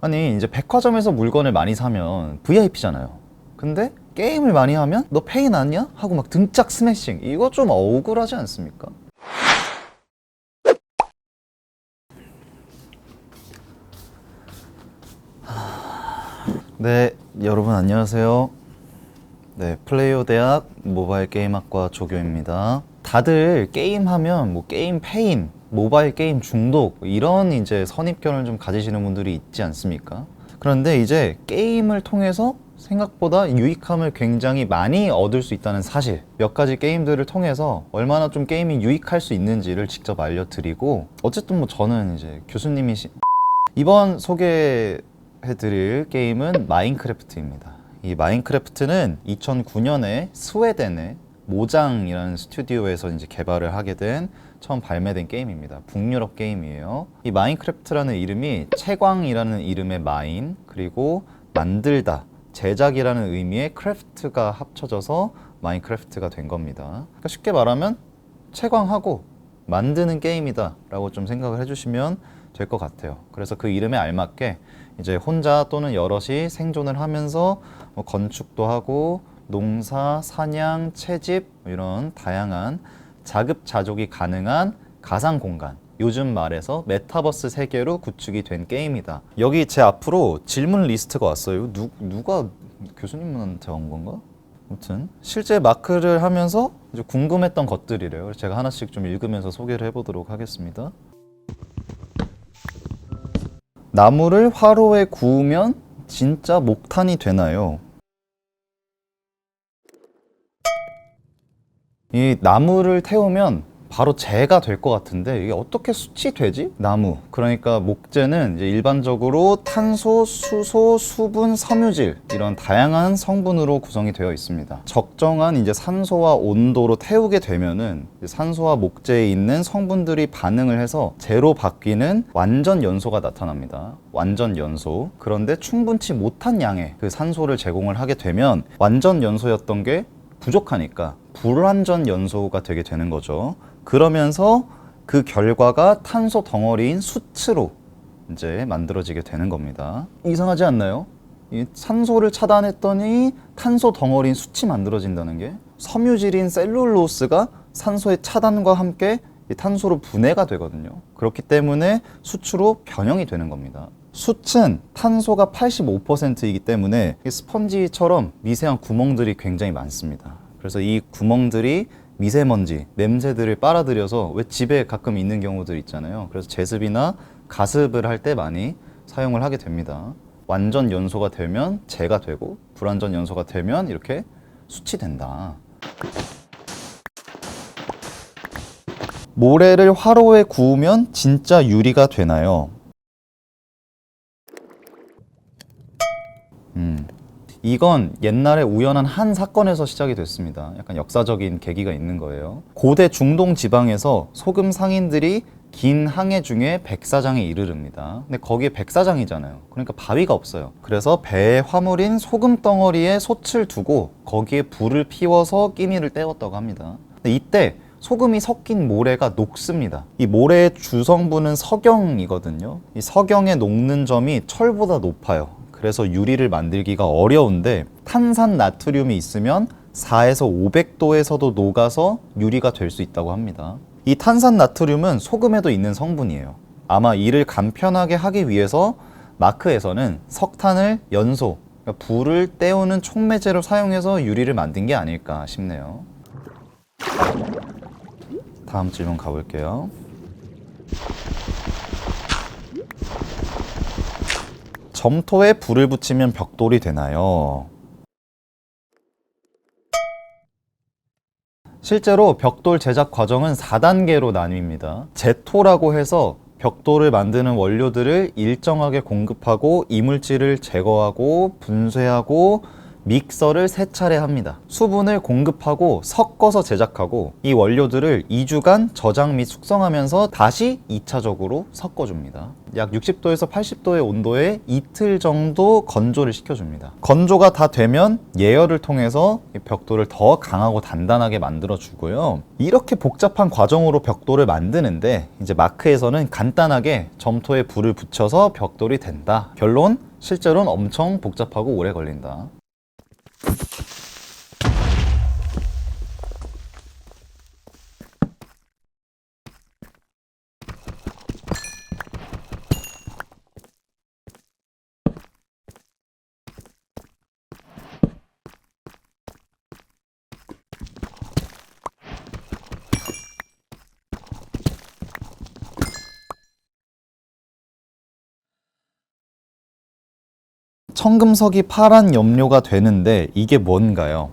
아니 이제 백화점에서 물건을 많이 사면 VIP잖아요. 근데 게임을 많이 하면 너 페인 아니야? 하고 막 등짝 스매싱. 이거 좀 억울하지 않습니까? 네, 여러분 안녕하세요. 네, 플레이어 대학 모바일 게임학과 조교입니다. 다들 게임하면 뭐 게임 페인, 모바일 게임 중독 이런 이제 선입견을 좀 가지시는 분들이 있지 않습니까? 그런데 이제 게임을 통해서 생각보다 유익함을 굉장히 많이 얻을 수 있다는 사실, 몇 가지 게임들을 통해서 얼마나 좀 게임이 유익할 수 있는지를 직접 알려드리고, 어쨌든 뭐 저는 이제 교수님이신 이번 소개해드릴 게임은 마인크래프트입니다. 이 마인크래프트는 2009년에 스웨덴의 모장이라는 스튜디오에서 이제 개발을 하게 된 처음 발매된 게임입니다. 북유럽 게임이에요. 이 마인크래프트라는 이름이 채광이라는 이름의 마인, 그리고 만들다, 제작이라는 의미의 크래프트가 합쳐져서 마인크래프트가 된 겁니다. 그러니까 쉽게 말하면 채광하고 만드는 게임이다 라고 좀 생각을 해주시면 될 것 같아요. 그래서 그 이름에 알맞게 이제 혼자 또는 여럿이 생존을 하면서 뭐 건축도 하고 농사, 사냥, 채집 이런 다양한 자급자족이 가능한 가상 공간, 요즘 말해서 메타버스 세계로 구축이 된 게임이다. 여기 제 앞으로 질문 리스트가 왔어요. 누가 교수님한테 온 건가? 아무튼 실제 마크를 하면서 이제 궁금했던 것들이래요. 그래서 제가 하나씩 좀 읽으면서 소개를 해보도록 하겠습니다. 나무를 화로에 구우면 진짜 목탄이 되나요? 이 나무를 태우면 바로 재가 될 것 같은데 이게 어떻게 수치되지? 나무, 그러니까 목재는 이제 일반적으로 탄소, 수소, 수분, 섬유질 이런 다양한 성분으로 구성이 되어 있습니다. 적정한 이제 산소와 온도로 태우게 되면은 산소와 목재에 있는 성분들이 반응을 해서 재로 바뀌는 완전 연소가 나타납니다. 완전 연소. 그런데 충분치 못한 양의 그 산소를 제공을 하게 되면 완전 연소였던 게 부족하니까 불완전 연소가 되게 되는 거죠. 그러면서 그 결과가 탄소 덩어리인 수치로 이제 만들어지게 되는 겁니다. 이상하지 않나요? 이 산소를 차단했더니 탄소 덩어리인 수치 만들어진다는 게, 섬유질인 셀룰로스가 산소의 차단과 함께 이 탄소로 분해가 되거든요. 그렇기 때문에 수치로 변형이 되는 겁니다. 숯은 탄소가 85%이기 때문에 스펀지처럼 미세한 구멍들이 굉장히 많습니다. 그래서 이 구멍들이 미세먼지, 냄새들을 빨아들여서, 왜 집에 가끔 있는 경우들 있잖아요. 그래서 제습이나 가습을 할 때 많이 사용을 하게 됩니다. 완전 연소가 되면 재가 되고, 불완전 연소가 되면 이렇게 숯이 된다. 모래를 화로에 구우면 진짜 유리가 되나요? 이건 옛날에 우연한 한 사건에서 시작이 됐습니다. 약간 역사적인 계기가 있는 거예요. 고대 중동 지방에서 소금 상인들이 긴 항해 중에 백사장에 이르릅니다. 근데 거기에 백사장이잖아요. 그러니까 바위가 없어요. 그래서 배에 화물인 소금 덩어리에 솥을 두고 거기에 불을 피워서 끼니를 때웠다고 합니다. 근데 이때 소금이 섞인 모래가 녹습니다. 이 모래의 주성분은 석영이거든요. 이 석영의 녹는 점이 철보다 높아요. 그래서 유리를 만들기가 어려운데 탄산 나트륨이 있으면 4에서 500도에서도 녹아서 유리가 될 수 있다고 합니다. 이 탄산 나트륨은 소금에도 있는 성분이에요. 아마 이를 간편하게 하기 위해서 마크에서는 석탄을 연소, 그러니까 불을 때우는 촉매제로 사용해서 유리를 만든 게 아닐까 싶네요. 다음 질문 가볼게요. 점토에 불을 붙이면 벽돌이 되나요? 실제로 벽돌 제작 과정은 4단계로 나뉩니다. 제토라고 해서 벽돌을 만드는 원료들을 일정하게 공급하고 이물질을 제거하고 분쇄하고 믹서를 3차례 합니다. 수분을 공급하고 섞어서 제작하고 이 원료들을 2주간 저장 및 숙성하면서 다시 2차적으로 섞어줍니다. 약 60도에서 80도의 온도에 이틀 정도 건조를 시켜줍니다. 건조가 다 되면 예열을 통해서 벽돌을 더 강하고 단단하게 만들어주고요. 이렇게 복잡한 과정으로 벽돌을 만드는데 이제 마크에서는 간단하게 점토에 불을 붙여서 벽돌이 된다. 결론, 실제로는 엄청 복잡하고 오래 걸린다. 청금석이 파란 염료가 되는데 이게 뭔가요?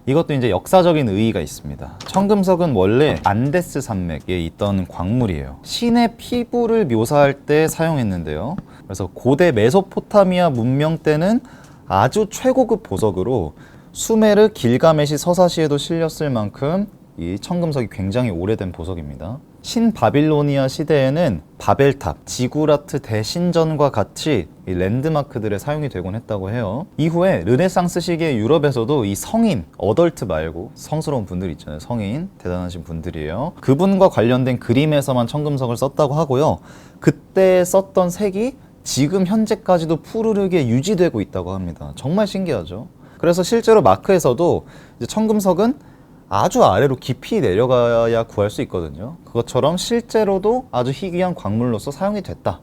이것도 이제 역사적인 의의가 있습니다. 청금석은 원래 안데스 산맥에 있던 광물이에요. 신의 피부를 묘사할 때 사용했는데요. 그래서 고대 메소포타미아 문명 때는 아주 최고급 보석으로 수메르 길가메시 서사시에도 실렸을 만큼 이 청금석이 굉장히 오래된 보석입니다. 신바빌로니아 시대에는 바벨탑, 지구라트 대신전과 같이 이 랜드마크들에 사용이 되곤 했다고 해요. 이후에 르네상스 시기의 유럽에서도 이 성인, 어덜트 말고 성스러운 분들 있잖아요. 성인, 대단하신 분들이에요. 그분과 관련된 그림에서만 청금석을 썼다고 하고요. 그때 썼던 색이 지금 현재까지도 푸르르게 유지되고 있다고 합니다. 정말 신기하죠. 그래서 실제로 마크에서도 이제 청금석은 아주 아래로 깊이 내려가야 구할 수 있거든요. 그것처럼 실제로도 아주 희귀한 광물로서 사용이 됐다.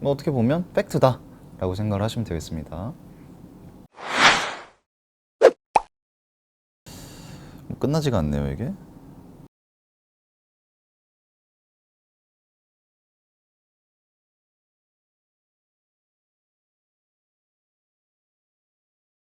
어떻게 보면 팩트다 라고 생각을 하시면 되겠습니다. 끝나지가 않네요, 이게.